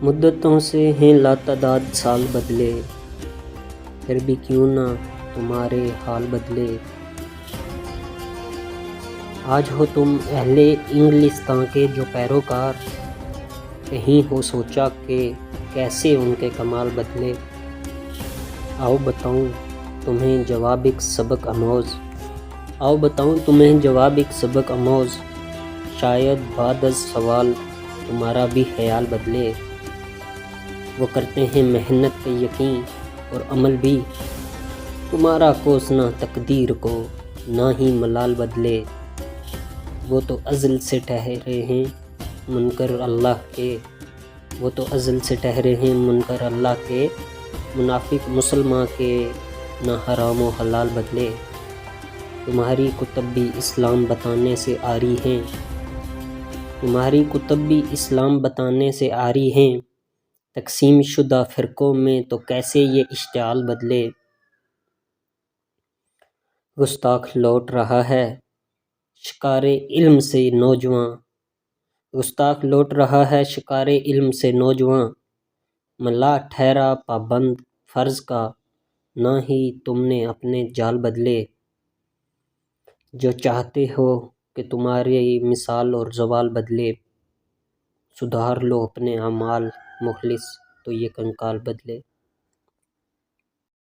مدتوں سے ہیں لاتعداد سال بدلے، پھر بھی کیوں نہ تمہارے حال بدلے۔ آج ہو تم اہل انگلستان کے جو پیروکار، کہیں ہو سوچا کہ کیسے ان کے کمال بدلے۔ آؤ بتاؤں تمہیں جواب ایک سبق آموز، آؤ بتاؤں تمہیں جواب ایک سبق آموز، شاید بعد از سوال تمہارا بھی خیال بدلے۔ وہ کرتے ہیں محنت پہ یقین اور عمل بھی، تمہارا کوسنا تقدیر کو نہ ہی ملال بدلے۔ وہ تو ازل سے ٹھہرے ہیں منکر اللہ کے، وہ تو ازل سے ٹھہرے ہیں منکر اللہ کے، منافق مسلمان کے نہ حرام و حلال بدلے۔ تمہاری کتب بھی اسلام بتانے سے آری ہیں، تمہاری کتب بھی اسلام بتانے سے آری ہیں، تقسیم شدہ فرقوں میں تو کیسے یہ اشتعال بدلے۔ گستاخ لوٹ رہا ہے شکار علم سے نوجواں، گستاخ لوٹ رہا ہے شکار علم سے نوجواں، ملا ٹھہرا پابند فرض کا، نہ ہی تم نے اپنے جال بدلے۔ جو چاہتے ہو کہ تمہاری مثال اور زوال بدلے، سدھار لو اپنے اعمال مخلص تو یہ کنکال بدلے۔